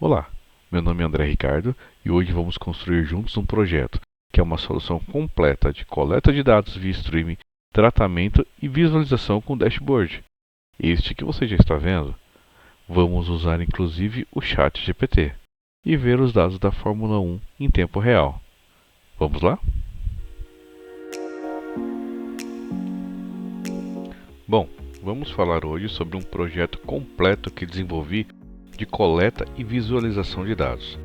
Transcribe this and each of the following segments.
Olá, meu nome é André Ricardo e hoje vamos construir juntos um projeto que é uma solução completa de coleta de dados via streaming, tratamento e visualização com dashboard. Este que você já está vendo. Vamos usar inclusive o ChatGPT e ver os dados da Fórmula 1 em tempo real. Vamos lá? Bom, vamos falar hoje sobre um projeto completo que desenvolvi de coleta e visualização de dados.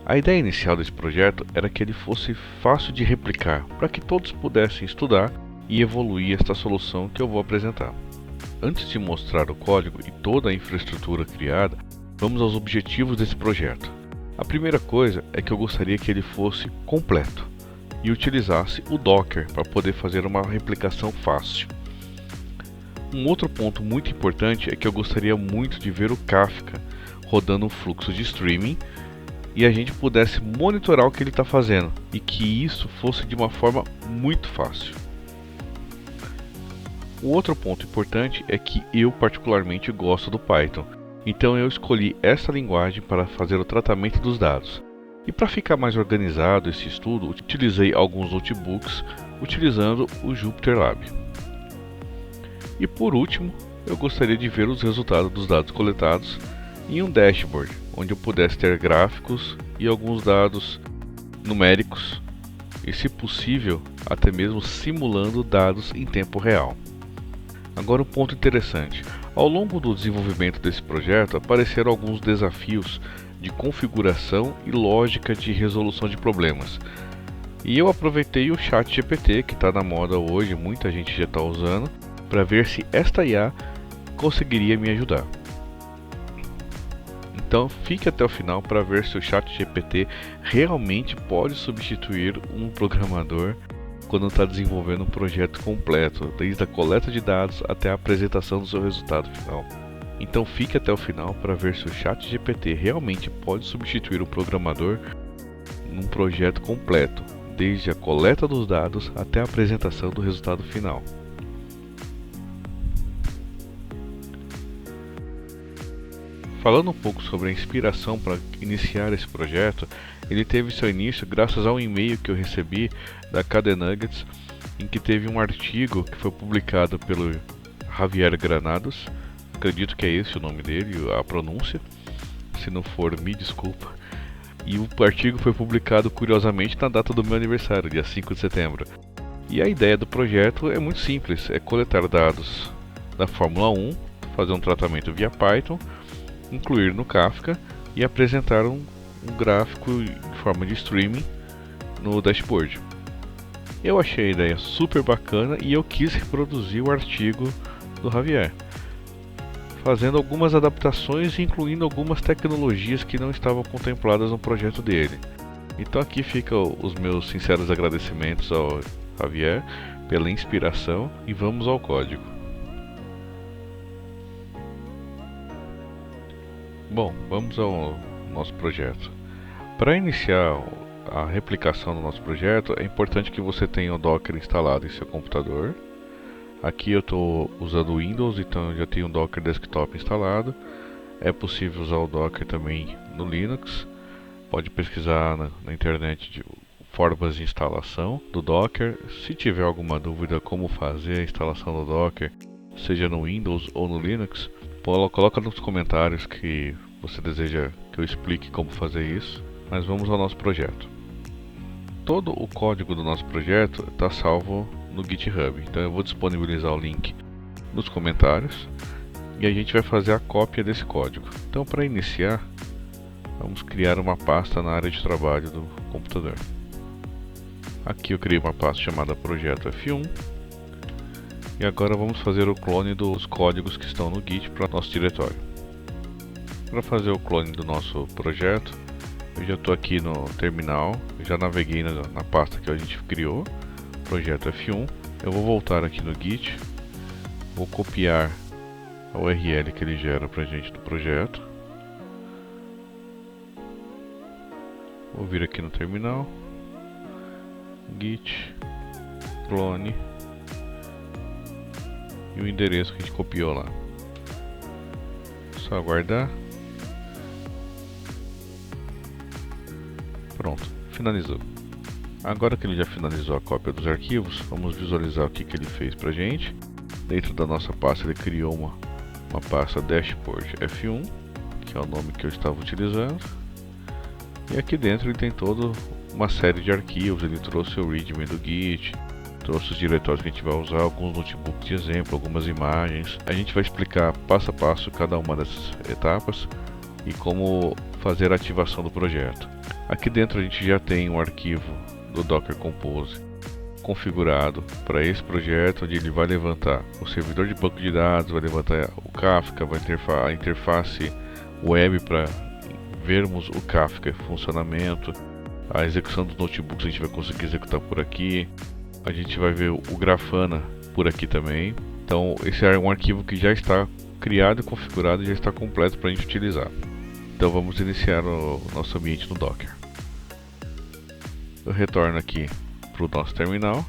A ideia inicial desse projeto era que ele fosse fácil de replicar, para que todos pudessem estudar e evoluir esta solução que eu vou apresentar. Antes de mostrar o código e toda a infraestrutura criada, vamos aos objetivos desse projeto. A primeira coisa é que eu gostaria que ele fosse completo e utilizasse o Docker para poder fazer uma replicação fácil. Um outro ponto muito importante é que eu gostaria muito de ver o Kafka rodando um fluxo de streaming e a gente pudesse monitorar o que ele está fazendo e que isso fosse de uma forma muito fácil. O outro ponto importante é que eu particularmente gosto do Python, então eu escolhi essa linguagem para fazer o tratamento dos dados. E para ficar mais organizado esse estudo, utilizei alguns notebooks utilizando o Jupyter Lab. E por último, eu gostaria de ver os resultados dos dados coletados em um dashboard, onde eu pudesse ter gráficos e alguns dados numéricos e, se possível, até mesmo simulando dados em tempo real. Agora um ponto interessante, ao longo do desenvolvimento desse projeto apareceram alguns desafios de configuração e lógica de resolução de problemas. E eu aproveitei o ChatGPT, que está na moda hoje, muita gente já está usando, para ver se esta IA conseguiria me ajudar. Então fique até o final para ver se o ChatGPT realmente pode substituir um programador quando está desenvolvendo um projeto completo, desde a coleta de dados até a apresentação do seu resultado final. Então fique até o final para ver se o ChatGPT realmente pode substituir o programador num projeto completo, desde a coleta dos dados até a apresentação do resultado final. Falando um pouco sobre a inspiração para iniciar esse projeto, ele teve seu início graças a um e-mail que eu recebi da KD Nuggets, em que teve um artigo que foi publicado pelo Javier Granados, acredito que é esse o nome dele, a pronúncia, se não for, me desculpa. E o artigo foi publicado curiosamente na data do meu aniversário, dia 5 de setembro. E a ideia do projeto é muito simples, é coletar dados da Fórmula 1, fazer um tratamento via Python, incluir no Kafka e apresentar um gráfico em forma de streaming no dashboard. Eu achei a ideia super bacana e eu quis reproduzir o artigo do Javier, fazendo algumas adaptações e incluindo algumas tecnologias que não estavam contempladas no projeto dele. Então aqui ficam os meus sinceros agradecimentos ao Javier pela inspiração e vamos ao código. Bom, vamos ao nosso projeto. Para iniciar a replicação do nosso projeto, é importante que você tenha o Docker instalado em seu computador. Aqui eu estou usando o Windows, então eu já tenho o Docker Desktop instalado. É possível usar o Docker também no Linux. Pode pesquisar na internet de formas de instalação do Docker. Se tiver alguma dúvida como fazer a instalação do Docker, seja no Windows ou no Linux, coloca nos comentários que você deseja que eu explique como fazer isso. Mas vamos ao nosso projeto. Todo o código do nosso projeto está salvo no GitHub, então eu vou disponibilizar o link nos comentários e a gente vai fazer a cópia desse código. Então, para iniciar, vamos criar uma pasta na área de trabalho do computador. Aqui eu criei uma pasta chamada Projeto F1 e agora vamos fazer o clone dos códigos que estão no Git para nosso diretório. Para fazer o clone do nosso projeto, eu já estou aqui no terminal, já naveguei na pasta que a gente criou, Projeto F1. Eu vou voltar aqui no Git, vou copiar a URL que ele gera para a gente do projeto. Vou vir aqui no terminal, Git, clone e o endereço que a gente copiou lá. Só aguardar. Pronto, finalizou. Agora que ele já finalizou a cópia dos arquivos, vamos visualizar o que ele fez pra gente. Dentro da nossa pasta ele criou uma pasta dashboard F1, que é o nome que eu estava utilizando. E aqui dentro ele tem toda uma série de arquivos. Ele trouxe o readme do Git, trouxe os diretórios que a gente vai usar, alguns notebooks de exemplo, algumas imagens. A gente vai explicar passo a passo cada uma dessas etapas e como fazer a ativação do projeto. Aqui dentro a gente já tem um arquivo do Docker Compose configurado para esse projeto, onde ele vai levantar o servidor de banco de dados, vai levantar o Kafka, vai ter a interface web para vermos o Kafka em funcionamento, a execução dos notebooks a gente vai conseguir executar por aqui, a gente vai ver o Grafana por aqui também. Então esse é um arquivo que já está criado e configurado e já está completo para a gente utilizar. Então vamos iniciar o nosso ambiente no Docker. Eu retorno aqui para o nosso terminal,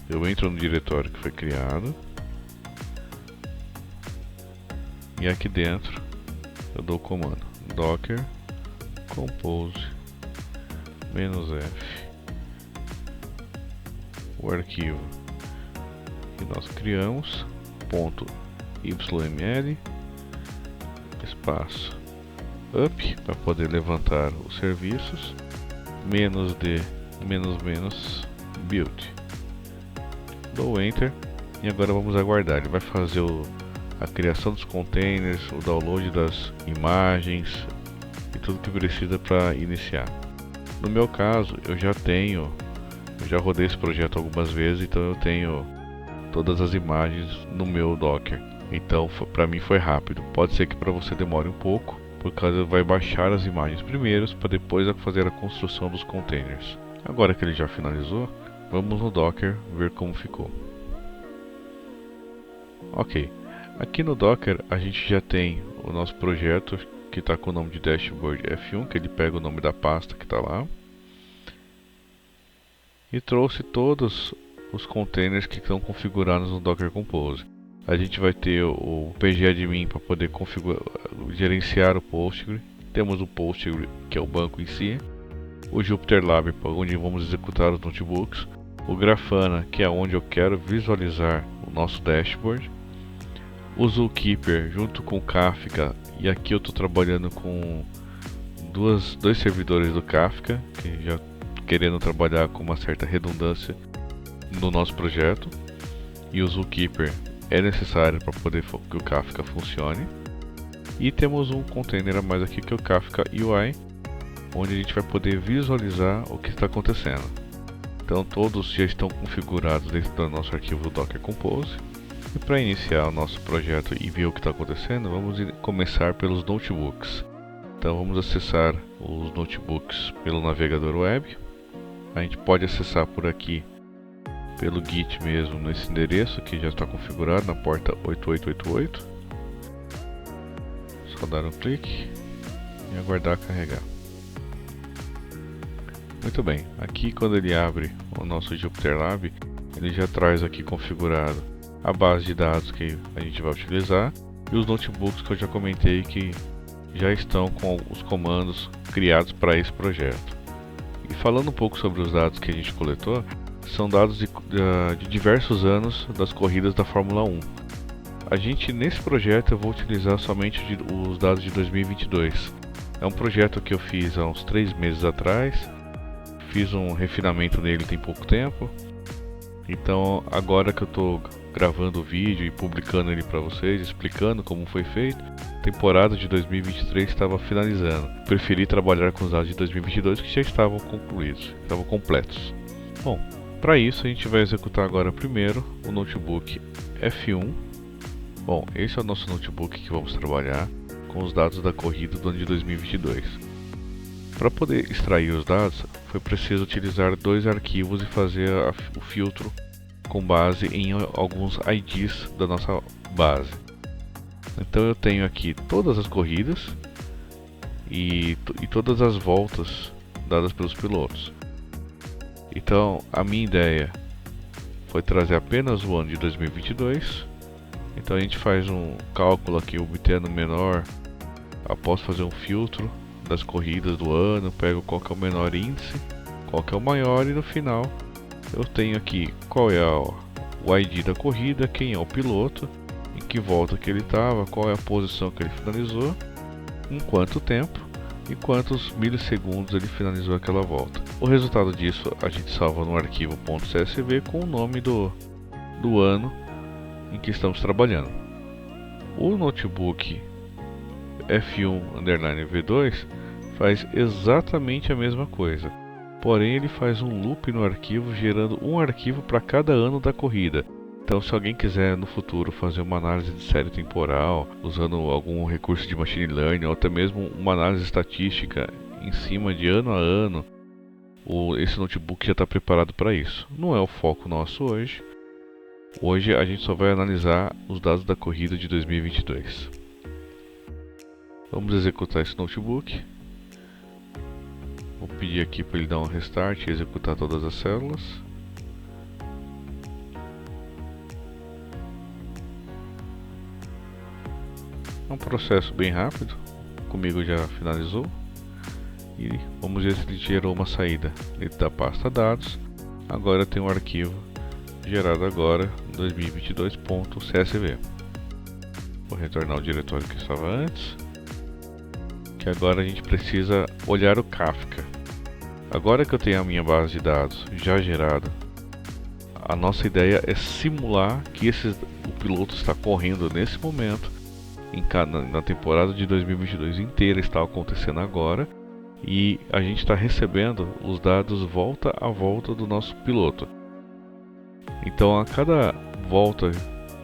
eu entro no diretório que foi criado e aqui dentro eu dou o comando docker compose -f, o arquivo que nós criamos, .yml espaço up para poder levantar os serviços, -d build. Dou enter e agora vamos aguardar. Ele vai fazer a criação dos containers, o download das imagens e tudo que precisa para iniciar. No meu caso, eu já rodei esse projeto algumas vezes, então eu tenho todas as imagens no meu Docker. Então, para mim foi rápido. Pode ser que para você demore um pouco, por causa vai baixar as imagens primeiro para depois fazer a construção dos containers. Agora que ele já finalizou, vamos no Docker ver como ficou. Ok, aqui no Docker a gente já tem o nosso projeto que está com o nome de Dashboard F1, que ele pega o nome da pasta que está lá. E trouxe todos os containers que estão configurados no Docker Compose. A gente vai ter o pgadmin para poder gerenciar o Postgre. Temos o Postgre, que é o banco em si. O Jupyter Lab, onde vamos executar os notebooks. O Grafana, que é onde eu quero visualizar o nosso dashboard. O Zookeeper, junto com o Kafka. E aqui eu estou trabalhando com dois servidores do Kafka, que já querendo trabalhar com uma certa redundância no nosso projeto. E o Zookeeper é necessário para poder que o Kafka funcione. E temos um container a mais aqui que é o Kafka UI, onde a gente vai poder visualizar o que está acontecendo. Então todos já estão configurados dentro do nosso arquivo do Docker Compose. E para iniciar o nosso projeto e ver o que está acontecendo, vamos começar pelos notebooks. Então vamos acessar os notebooks pelo navegador web. A gente pode acessar por aqui pelo Git mesmo, nesse endereço que já está configurado na porta 8888. Só dar um clique e aguardar carregar. Muito bem, aqui quando ele abre o nosso Jupyter Lab, ele já traz aqui configurado a base de dados que a gente vai utilizar e os notebooks que eu já comentei que já estão com os comandos criados para esse projeto. E falando um pouco sobre os dados que a gente coletou, são dados de diversos anos das corridas da Fórmula 1. Nesse projeto eu vou utilizar somente os dados de 2022. É um projeto que eu fiz há uns 3 meses atrás. Fiz um refinamento nele tem pouco tempo. Então agora que eu estou gravando o vídeo e publicando ele para vocês, explicando como foi feito, a temporada de 2023 estava finalizando. Preferi trabalhar com os dados de 2022 que já estavam concluídos, estavam completos. Bom, para isso a gente vai executar agora primeiro o notebook F1. Bom, esse é o nosso notebook que vamos trabalhar com os dados da corrida do ano de 2022. Para poder extrair os dados, foi preciso utilizar 2 arquivos e fazer o filtro com base em alguns IDs da nossa base. Então eu tenho aqui todas as corridas e todas as voltas dadas pelos pilotos. Então a minha ideia foi trazer apenas o ano de 2022. Então a gente faz um cálculo aqui obtendo menor após fazer um filtro das corridas do ano, pego qual que é o menor índice, qual que é o maior, e no final eu tenho aqui qual é o ID da corrida, quem é o piloto, em que volta que ele estava, qual é a posição que ele finalizou, em quanto tempo e quantos milissegundos ele finalizou aquela volta. O resultado disso a gente salva no arquivo .csv com o nome do ano em que estamos trabalhando. O notebook F1_V2 faz exatamente a mesma coisa, porém ele faz um loop no arquivo, gerando um arquivo para cada ano da corrida. Então, se alguém quiser no futuro fazer uma análise de série temporal, usando algum recurso de machine learning, ou até mesmo uma análise estatística em cima de ano a ano, esse notebook já está preparado para isso. Não é o foco nosso hoje. Hoje a gente só vai analisar os dados da corrida de 2022. Vamos executar esse notebook. Vou pedir aqui para ele dar um restart e executar todas as células. É um processo bem rápido, comigo já finalizou. E vamos ver se ele gerou uma saída dentro da pasta dados. Agora tem um arquivo gerado agora 2022.csv. Vou retornar ao diretório que estava antes, que agora a gente precisa olhar o Kafka. Agora que eu tenho a minha base de dados já gerada, a nossa ideia é simular que o piloto está correndo nesse momento, na temporada de 2022 inteira está acontecendo agora, e a gente está recebendo os dados volta a volta do nosso piloto. Então, a cada volta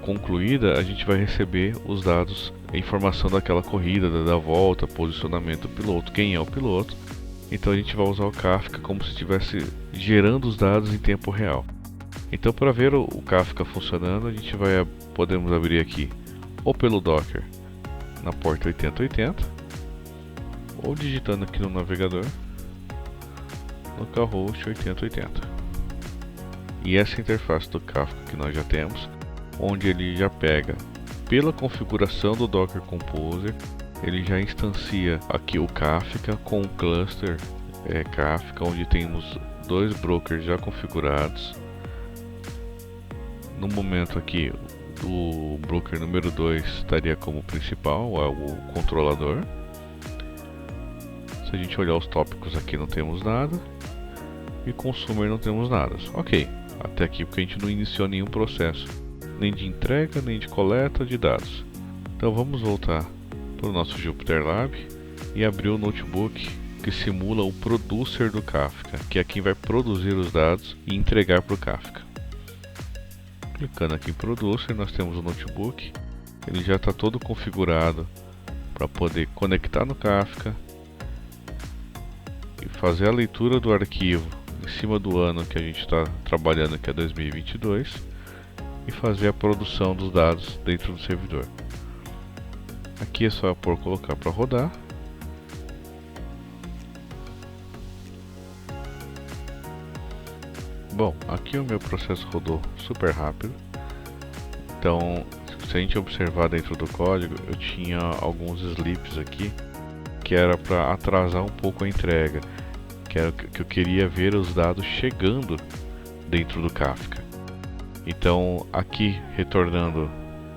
concluída, a gente vai receber os dados, a informação daquela corrida, da volta, posicionamento do piloto, quem é o piloto. Então a gente vai usar o Kafka como se estivesse gerando os dados em tempo real. Então, para ver o Kafka funcionando, a gente podemos abrir aqui ou pelo Docker na porta 8080, ou digitando aqui no navegador localhost 8080. E essa interface do Kafka que nós já temos, onde ele já pega pela configuração do Docker Composer, ele já instancia aqui o Kafka com o cluster Kafka, onde temos 2 brokers já configurados. No momento aqui, o broker número 2 estaria como principal, é o controlador. Se a gente olhar os tópicos aqui, não temos nada, e consumer não temos nada. Ok, até aqui porque a gente não iniciou nenhum processo, nem de entrega, nem de coleta de dados. Então vamos voltar para o nosso Jupyter Lab e abrir o notebook que simula o producer do Kafka, que é quem vai produzir os dados e entregar para o Kafka. Clicando aqui em Producer, nós temos o notebook. Ele já está todo configurado para poder conectar no Kafka e fazer a leitura do arquivo em cima do ano que a gente está trabalhando, que é 2022, e fazer a produção dos dados dentro do servidor. Aqui é só colocar para rodar. Bom, aqui o meu processo rodou super rápido. Então, se a gente observar dentro do código, eu tinha alguns slips aqui que era para atrasar um pouco a entrega, que eu queria ver os dados chegando dentro do Kafka. Então, aqui retornando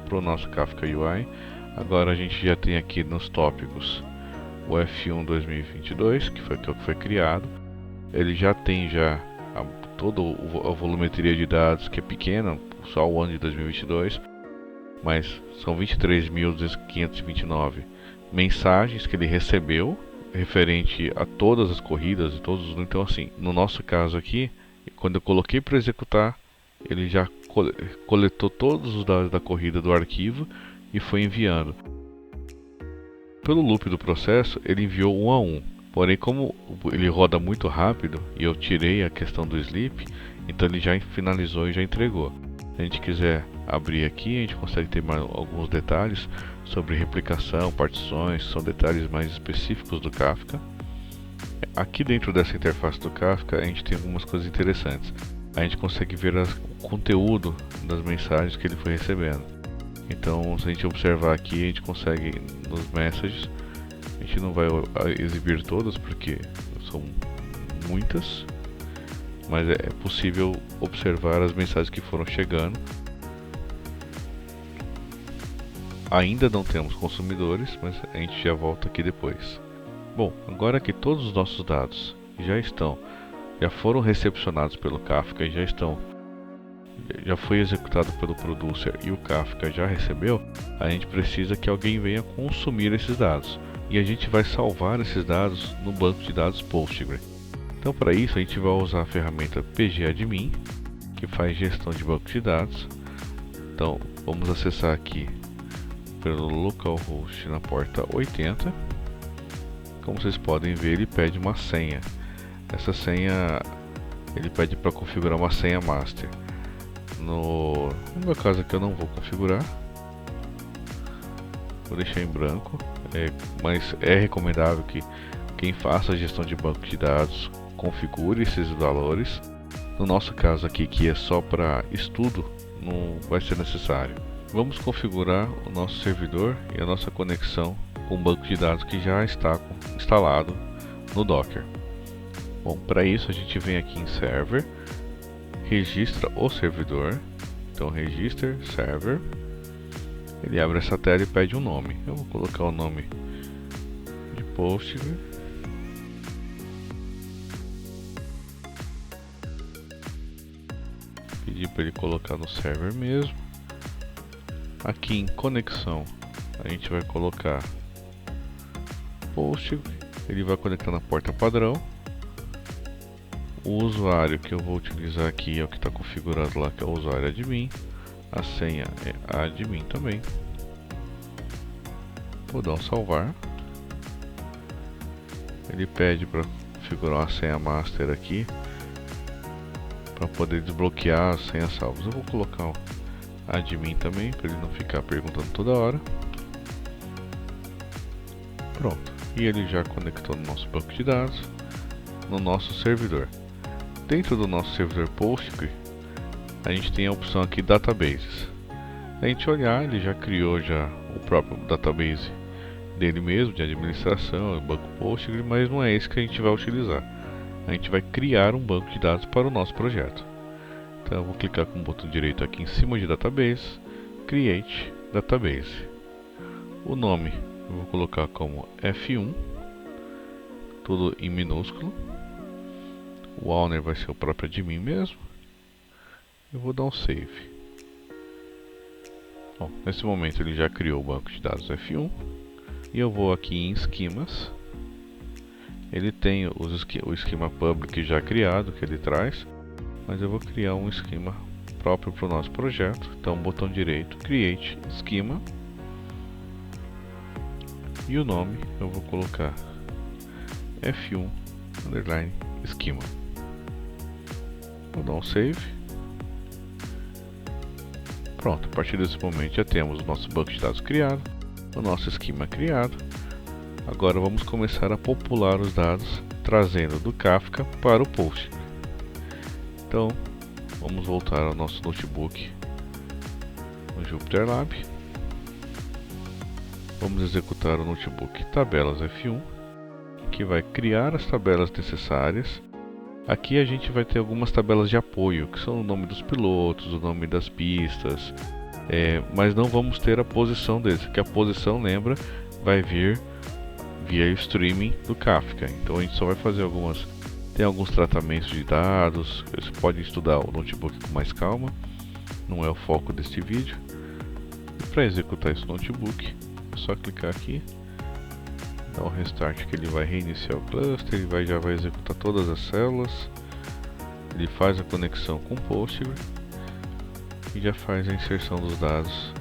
para o nosso Kafka UI, agora a gente já tem aqui nos tópicos o F1 2022, que foi criado. Ele já tem toda a volumetria de dados, que é pequena, só o ano de 2022, mas são 23.529 mensagens que ele recebeu referente a todas as corridas e todos. Então, assim, no nosso caso aqui, quando eu coloquei para executar, ele já coletou todos os dados da corrida do arquivo e foi enviando. Pelo loop do processo, ele enviou um a um. Porém, como ele roda muito rápido e eu tirei a questão do sleep, então ele já finalizou e já entregou. Se a gente quiser abrir aqui, a gente consegue ter mais alguns detalhes sobre replicação, partições, são detalhes mais específicos do Kafka. Aqui dentro dessa interface do Kafka, a gente tem algumas coisas interessantes. A gente consegue ver o conteúdo das mensagens que ele foi recebendo. Então, se a gente observar aqui, a gente consegue nos messages A gente não vai exibir todas porque são muitas, mas é possível observar as mensagens que foram chegando. Ainda não temos consumidores, mas a gente já volta aqui depois. Bom, agora que todos os nossos dados já foram recepcionados pelo Kafka e já foi executado pelo producer e o Kafka já recebeu, a gente precisa que alguém venha consumir esses dados. E a gente vai salvar esses dados no banco de dados Postgre. Então, para isso, a gente vai usar a ferramenta pgadmin, que faz gestão de banco de dados. Então, vamos acessar aqui pelo localhost na porta 80. Como vocês podem ver, ele pede uma senha. Essa senha, ele pede para configurar uma senha master. No meu caso aqui eu não vou configurar, vou deixar em branco, mas é recomendável que quem faça a gestão de banco de dados configure esses valores. No nosso caso aqui, que é só para estudo, não vai ser necessário. Vamos configurar o nosso servidor e a nossa conexão com o banco de dados que já está instalado no Docker. Bom, para isso a gente vem aqui em Server, registra o servidor, então register server, ele abre essa tela e pede um nome. Eu vou colocar o nome de Postgre, pedir para ele colocar no server mesmo. Aqui em conexão a gente vai colocar Postgre, ele vai conectar na porta padrão. O usuário que eu vou utilizar aqui é o que está configurado lá, que é o usuário admin. A senha é admin também. Vou dar um salvar. Ele pede para configurar a senha master aqui, para poder desbloquear as senhas salvas. Eu vou colocar o admin também, para ele não ficar perguntando toda hora. Pronto. E ele já conectou no nosso banco de dados, no nosso servidor. Dentro do nosso servidor Postgre, a gente tem a opção aqui Databases. A gente olhar, ele já criou o próprio database dele mesmo, de administração, o banco Postgre, mas não é esse que a gente vai utilizar. A gente vai criar um banco de dados para o nosso projeto. Então eu vou clicar com o botão direito aqui em cima de Database, Create Database. O nome eu vou colocar como F1, tudo em minúsculo. O owner vai ser o próprio admin mesmo. Eu vou dar um save. Bom, nesse momento ele já criou o banco de dados F1. E eu vou aqui em esquemas. Ele tem o esquema public já criado que ele traz, mas eu vou criar um esquema próprio para o nosso projeto. Então, botão direito, Create Schema. E o nome eu vou colocar F1 underline Schema. Vou dar um save. Pronto, a partir desse momento já temos o nosso banco de dados criado, o nosso esquema criado. Agora vamos começar a popular os dados, trazendo do Kafka para o Postgre. Então, vamos voltar ao nosso notebook no Jupyter Lab. Vamos executar o notebook tabelas F1, que vai criar as tabelas necessárias. Aqui a gente vai ter algumas tabelas de apoio, que são o nome dos pilotos, o nome das pistas, mas não vamos ter a posição deles, porque a posição, lembra, vai vir via streaming do Kafka. Então a gente só vai fazer tem alguns tratamentos de dados. Você pode estudar o notebook com mais calma, não é o foco deste vídeo. E para executar esse notebook, é só clicar aqui, dar um restart que ele vai reiniciar o cluster, ele já vai executar todas as células, ele faz a conexão com o Postgre e já faz a inserção dos dados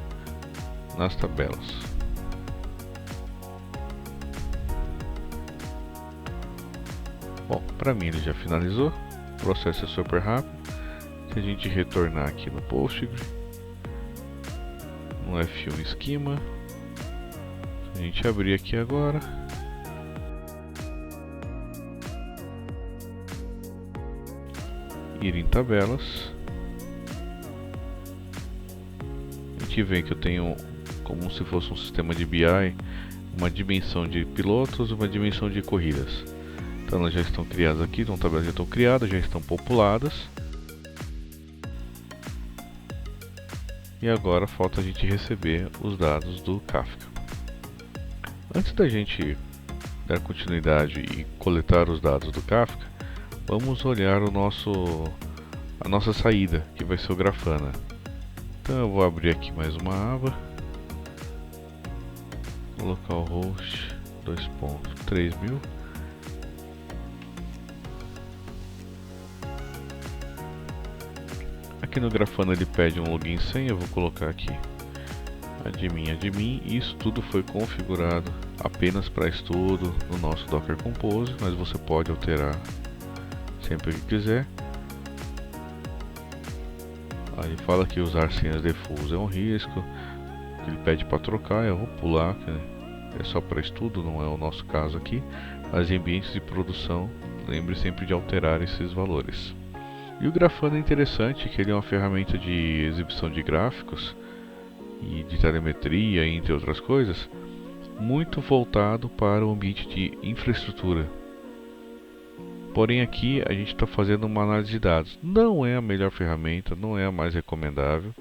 nas tabelas. Bom, para mim ele já finalizou, o processo é super rápido. Se a gente retornar aqui no Postgre, no F1 esquema, a gente abrir aqui agora, ir em tabelas, a gente vê que eu tenho como se fosse um sistema de BI, uma dimensão de pilotos e uma dimensão de corridas. Então elas já estão criadas aqui, então tabelas já estão criadas, já estão populadas. E agora falta a gente receber os dados do Kafka. Antes da gente dar continuidade e coletar os dados do Kafka, vamos olhar a nossa saída, que vai ser o Grafana. Então eu vou abrir aqui mais uma aba, localhost 2.3000. Aqui no Grafana ele pede um login e senha, eu vou colocar aqui admin, e isso tudo foi configurado apenas para estudo no nosso Docker Compose, mas você pode alterar sempre que quiser. Aí fala que usar senhas defaults é um risco, ele pede para trocar, eu vou pular, que é só para estudo, não é o nosso caso aqui, mas em ambientes de produção, lembre sempre de alterar esses valores. E o Grafana é interessante, que ele é uma ferramenta de exibição de gráficos e de telemetria, entre outras coisas, muito voltado para o ambiente de infraestrutura. Porém aqui a gente está fazendo uma análise de dados. Não é a melhor ferramenta, não é a mais recomendável.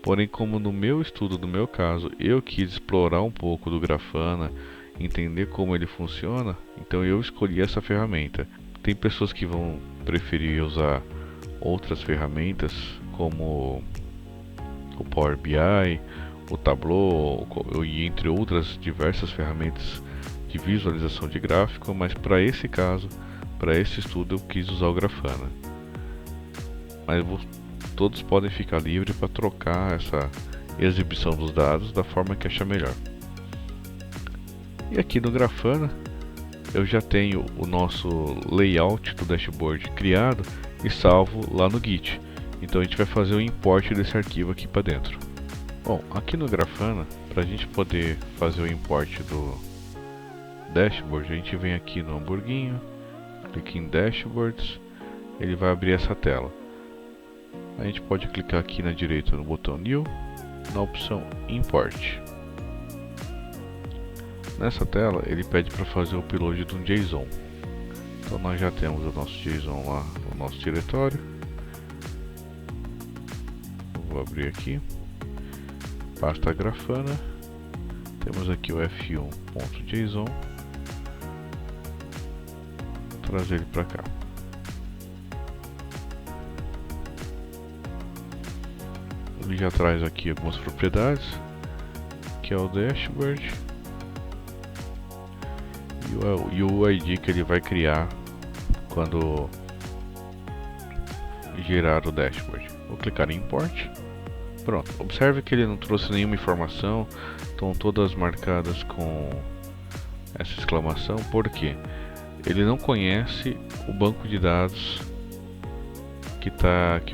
Porém, como no meu estudo, no meu caso, eu quis explorar um pouco do Grafana, entender como ele funciona, então eu escolhi essa ferramenta. Tem pessoas que vão preferir usar outras ferramentas como o Power BI, o Tableau e entre outras diversas ferramentas de visualização de gráfico, mas para esse caso, para esse estudo eu quis usar o Grafana. Mas todos podem ficar livres para trocar essa exibição dos dados da forma que achar melhor. E aqui no Grafana eu já tenho o nosso layout do dashboard criado e salvo lá no Git. Então a gente vai fazer o import desse arquivo aqui para dentro. Bom, aqui no Grafana, para a gente poder fazer o import do dashboard, a gente vem aqui no hamburguinho, clica em Dashboards, ele vai abrir essa tela. A gente pode clicar aqui na direita no botão New, na opção Import. Nessa tela ele pede para fazer o upload de um JSON. Então nós já temos o nosso JSON lá no nosso diretório. Vou abrir aqui, pasta Grafana, temos aqui o f1.json, vou trazer ele para cá. Ele já traz aqui algumas propriedades, que é o dashboard e o ID que ele vai criar quando gerar o dashboard. Vou clicar em Import. Pronto, observe que ele não trouxe nenhuma informação, estão todas marcadas com essa exclamação, porque ele não conhece o banco de dados que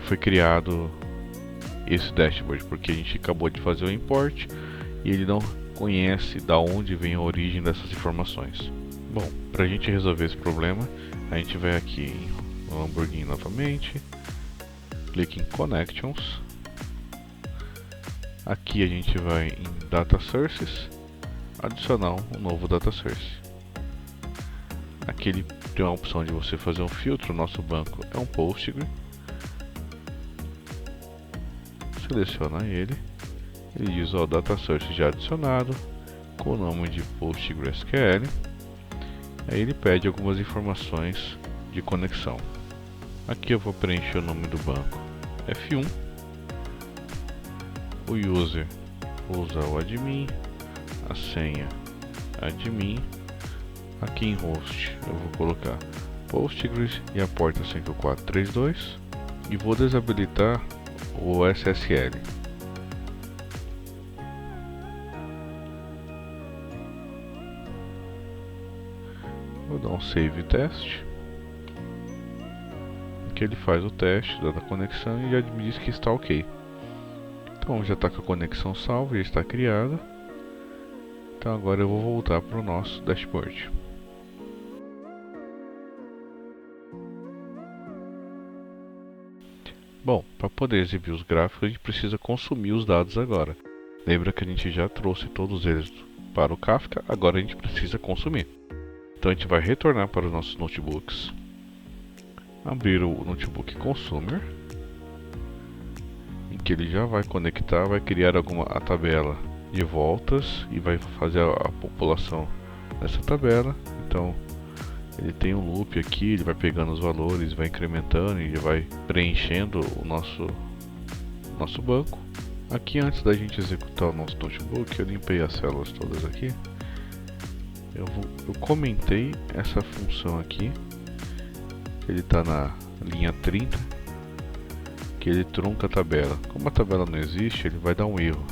foi criado esse dashboard, porque a gente acabou de fazer o import e ele não conhece da onde vem a origem dessas informações. Bom, para a gente resolver esse problema, a gente vai aqui no hamburguinho novamente, clique em Connections. Aqui a gente vai em Data Sources, adicionar um novo Data Source. Aqui ele tem a opção de você fazer um filtro, o nosso banco é um Postgre. Seleciona ele diz o Data Source já adicionado, com o nome de PostgreSQL. Aí ele pede algumas informações de conexão. Aqui eu vou preencher o nome do banco F1. O user, vou usar o admin, a senha admin. Aqui em host eu vou colocar Postgres e a porta 5432 e vou desabilitar o SSL. Vou dar um save teste, que ele faz o teste da conexão e já me diz que está ok. Então já está com a conexão salva, já está criada. Então agora eu vou voltar para o nosso dashboard. Bom, para poder exibir os gráficos a gente precisa consumir os dados agora. Lembra que a gente já trouxe todos eles para o Kafka, agora a gente precisa consumir. Então a gente vai retornar para os nossos notebooks, abrir o notebook consumer, em que ele já vai conectar, vai criar a tabela de voltas e vai fazer a população nessa tabela. Então ele tem um loop aqui, ele vai pegando os valores, vai incrementando e ele vai preenchendo o nosso banco. Aqui, antes da gente executar o nosso notebook, eu limpei as células todas aqui. Eu comentei essa função aqui, ele está na linha 30, que ele trunca a tabela. Como a tabela não existe, ele vai dar um erro.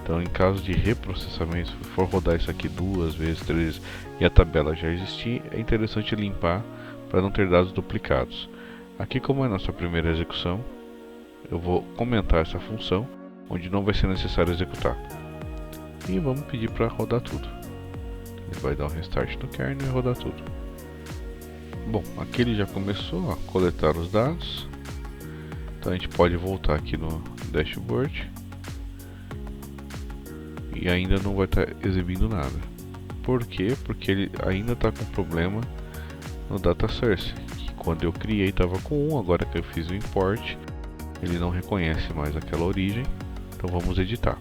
Então, em caso de reprocessamento, se for rodar isso aqui 2 vezes, 3 vezes e a tabela já existir, é interessante limpar para não ter dados duplicados. Aqui, como é a nossa primeira execução, eu vou comentar essa função, onde não vai ser necessário executar. E vamos pedir para rodar tudo. Ele vai dar um restart no kernel e rodar tudo. Bom, aqui ele já começou a coletar os dados. Então a gente pode voltar aqui no dashboard. E ainda não vai estar exibindo nada. Por quê? Porque ele ainda está com problema no data source. Que quando eu criei estava com 1, agora que eu fiz o import, ele não reconhece mais aquela origem. Então vamos editar.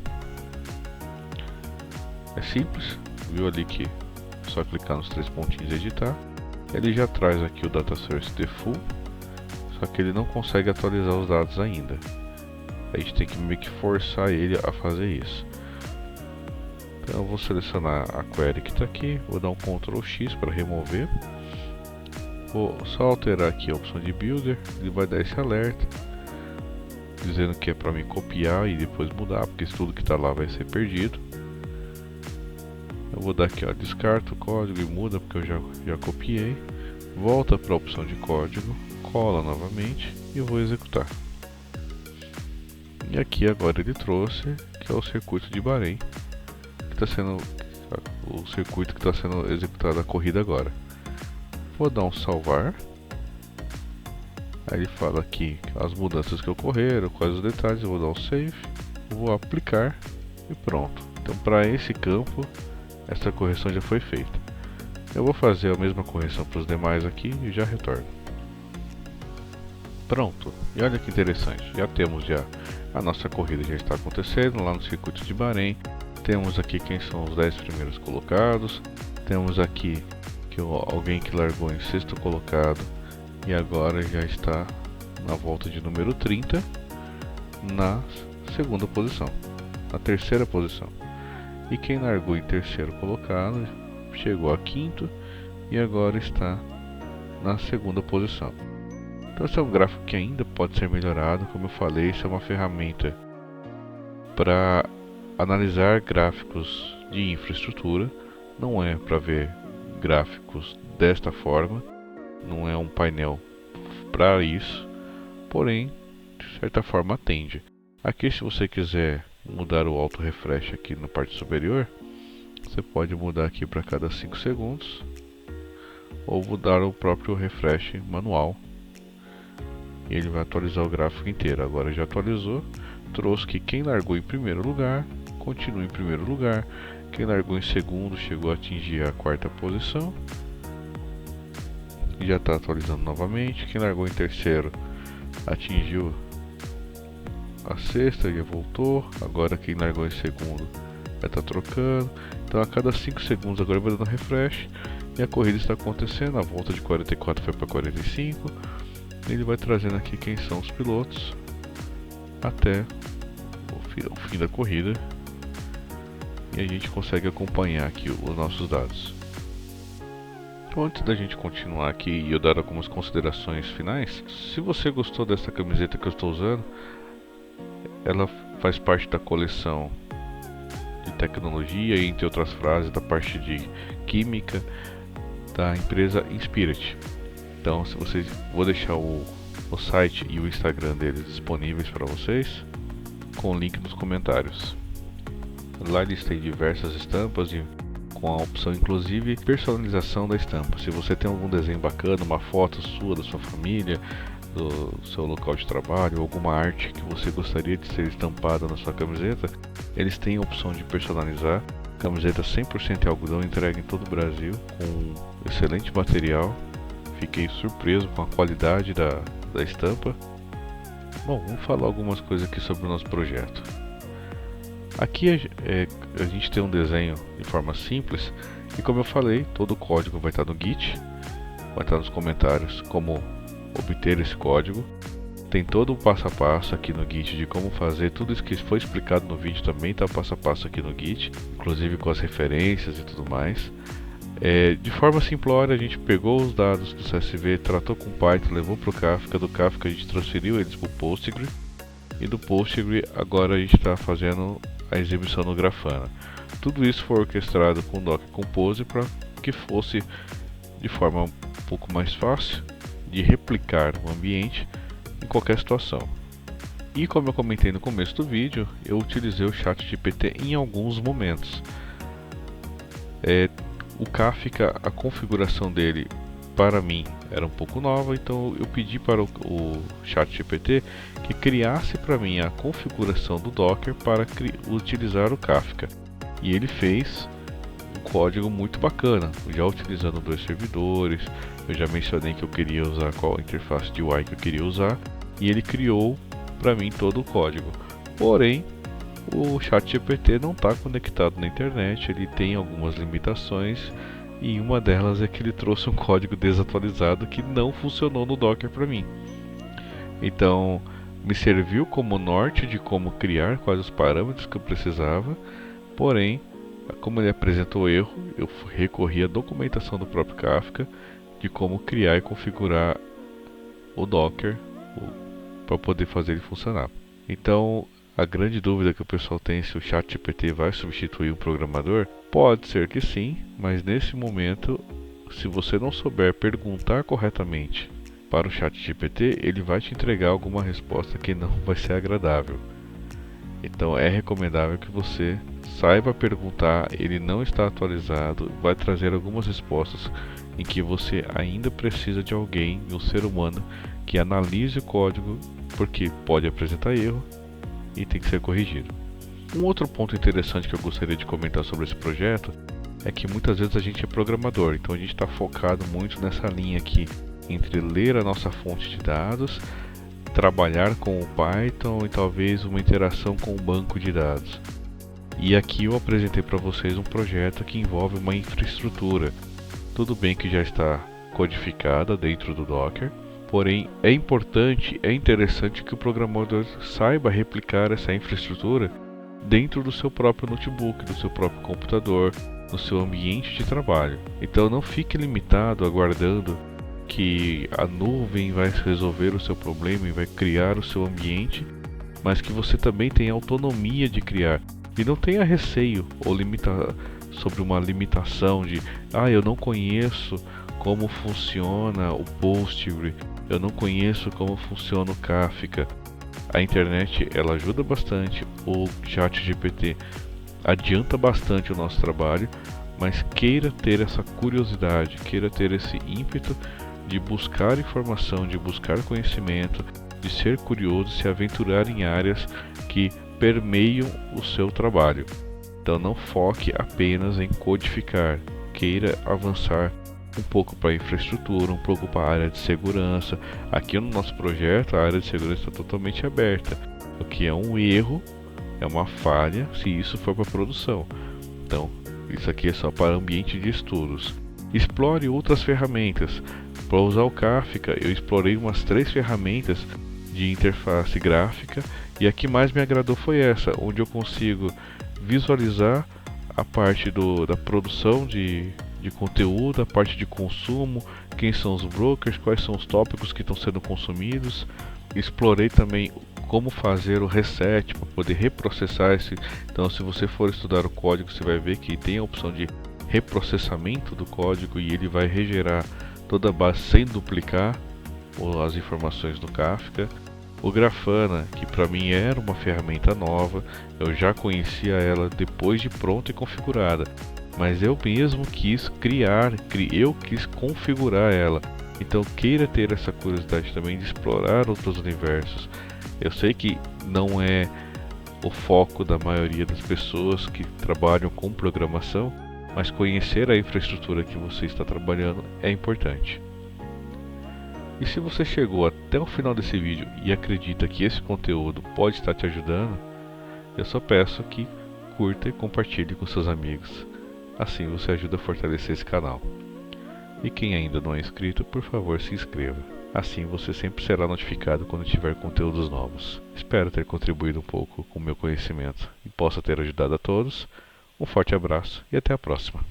É simples, viu ali que é só clicar nos 3 pontinhos e editar. Ele já traz aqui o data source default, só que ele não consegue atualizar os dados ainda. A gente tem que meio que forçar ele a fazer isso. Então eu vou selecionar a query que está aqui, vou dar um Ctrl X para remover. Vou só alterar aqui a opção de builder, ele vai dar esse alerta dizendo que é para me copiar e depois mudar, porque tudo que está lá vai ser perdido. Eu vou dar aqui, ó, descarta o código e muda, porque eu já copiei. Volta para a opção de código, cola novamente e eu vou executar. E aqui agora ele trouxe, que é o circuito de Bahrein, que está sendo o circuito que está sendo executado a corrida agora. Vou dar um salvar. Aí ele fala aqui as mudanças que ocorreram, quais os detalhes. Eu vou dar um save, vou aplicar e pronto. Então, para esse campo, essa correção já foi feita. Eu vou fazer a mesma correção para os demais aqui e já retorno. Pronto. E olha que interessante, já temos a nossa corrida já está acontecendo lá no circuito de Bahrein. Temos aqui quem são os 10 primeiros colocados. Temos aqui que alguém que largou em sexto colocado e agora já está na volta de número 30 na segunda posição, na terceira posição. E quem largou em terceiro colocado chegou a quinto e agora está na segunda posição. Então esse é um gráfico que ainda pode ser melhorado. Como eu falei, isso é uma ferramenta para analisar gráficos de infraestrutura, não é para ver gráficos desta forma, não é um painel para isso, porém de certa forma atende. Aqui, se você quiser mudar o auto refresh aqui na parte superior, você pode mudar aqui para cada 5 segundos ou mudar o próprio refresh manual e ele vai atualizar o gráfico inteiro. Agora já atualizou, trouxe que quem largou em primeiro lugar continua em primeiro lugar, quem largou em segundo chegou a atingir a quarta posição e já está atualizando novamente. Quem largou em terceiro atingiu a sexta e já voltou. Agora quem largou em segundo já está trocando. Então a cada 5 segundos agora vai dando refresh e a corrida está acontecendo. A volta de 44 foi para 45. Ele vai trazendo aqui quem são os pilotos até o fim da corrida e a gente consegue acompanhar aqui os nossos dados. Então, antes da gente continuar aqui e eu dar algumas considerações finais, se você gostou dessa camiseta que eu estou usando, ela faz parte da coleção de tecnologia e, entre outras frases, da parte de química da empresa Inspirit. Então, se vocês, vou deixar o site e o Instagram deles disponíveis para vocês, com o link nos comentários. Lá eles têm diversas estampas e com a opção inclusive personalização da estampa. Se você tem algum desenho bacana, uma foto sua, da sua família, do seu local de trabalho, alguma arte que você gostaria de ser estampada na sua camiseta, eles têm a opção de personalizar Camiseta 100% em algodão, entregue em todo o Brasil, com excelente material. Fiquei surpreso com a qualidade da estampa. Bom, vamos falar algumas coisas aqui sobre o nosso projeto. Aqui a gente tem um desenho de forma simples e, como eu falei, todo o código vai estar no Git, vai estar nos comentários como obter esse código. Tem todo o passo a passo aqui no Git de como fazer, tudo isso que foi explicado no vídeo também está passo a passo aqui no Git, inclusive com as referências e tudo mais. De forma simplória, a gente pegou os dados do CSV, tratou com Python, levou para o Kafka, do Kafka a gente transferiu eles para o Postgre, e do Postgre agora a gente está fazendo a exibição no Grafana. Tudo isso foi orquestrado com o Docker Compose para que fosse de forma um pouco mais fácil de replicar o ambiente em qualquer situação. E como eu comentei no começo do vídeo, eu utilizei o ChatGPT em alguns momentos. O Kafka, a configuração dele para mim era um pouco nova, então eu pedi para o ChatGPT que criasse para mim a configuração do Docker para utilizar o Kafka. E ele fez um código muito bacana, já utilizando 2 servidores. Eu já mencionei que eu queria usar qual interface de UI que eu queria usar, e ele criou para mim todo o código. Porém, o ChatGPT não está conectado na internet, ele tem algumas limitações, e uma delas é que ele trouxe um código desatualizado que não funcionou no Docker para mim. Então, me serviu como norte de como criar, quais os parâmetros que eu precisava. Porém, como ele apresentou erro, eu recorri à documentação do próprio Kafka de como criar e configurar o Docker para poder fazer ele funcionar. Então, a grande dúvida que o pessoal tem é se o ChatGPT vai substituir um programador. Pode ser que sim, mas nesse momento, se você não souber perguntar corretamente para o ChatGPT, ele vai te entregar alguma resposta que não vai ser agradável. Então é recomendável que você saiba perguntar, ele não está atualizado, vai trazer algumas respostas em que você ainda precisa de alguém, de um ser humano, que analise o código, porque pode apresentar erro e tem que ser corrigido. Um outro ponto interessante que eu gostaria de comentar sobre esse projeto é que muitas vezes a gente é programador, então a gente está focado muito nessa linha aqui, entre ler a nossa fonte de dados, trabalhar com o Python e talvez uma interação com o banco de dados. E aqui eu apresentei para vocês um projeto que envolve uma infraestrutura. Tudo bem que já está codificada dentro do Docker, porém é importante, é interessante que o programador saiba replicar essa infraestrutura dentro do seu próprio notebook, do seu próprio computador, no seu ambiente de trabalho. Então não fique limitado aguardando que a nuvem vai resolver o seu problema e vai criar o seu ambiente, mas que você também tenha autonomia de criar e não tenha receio ou sobre uma limitação de eu não conheço como funciona o Postgre, eu não conheço como funciona o Kafka. A internet ela ajuda bastante, o ChatGPT adianta bastante o nosso trabalho, mas queira ter essa curiosidade, queira ter esse ímpeto de buscar informação, de buscar conhecimento, de ser curioso, se aventurar em áreas que permeiam o seu trabalho. Então não foque apenas em codificar, queira avançar um pouco para a infraestrutura, um pouco para a área de segurança. Aqui no nosso projeto a área de segurança está totalmente aberta, o que é um erro, é uma falha se isso for para produção. Então isso aqui é só para ambiente de estudos. Explore outras ferramentas. Para usar o Kafka, eu explorei umas 3 ferramentas de interface gráfica e a que mais me agradou foi essa, onde eu consigo visualizar a parte da produção de conteúdo, a parte de consumo, quem são os brokers, quais são os tópicos que estão sendo consumidos. Explorei também como fazer o reset para poder reprocessar esse. Então, se você for estudar o código, você vai ver que tem a opção de reprocessamento do código e ele vai regerar toda a base sem duplicar as informações do Kafka. O Grafana, que para mim era uma ferramenta nova, eu já conhecia ela depois de pronta e configurada, mas eu mesmo quis eu quis configurar ela. Então queira ter essa curiosidade também de explorar outros universos. Eu sei que não é o foco da maioria das pessoas que trabalham com programação, mas conhecer a infraestrutura que você está trabalhando é importante. E se você chegou até o final desse vídeo e acredita que esse conteúdo pode estar te ajudando, eu só peço que curta e compartilhe com seus amigos. Assim você ajuda a fortalecer esse canal. E quem ainda não é inscrito, por favor se inscreva. Assim você sempre será notificado quando tiver conteúdos novos. Espero ter contribuído um pouco com o meu conhecimento e possa ter ajudado a todos. Um forte abraço e até a próxima.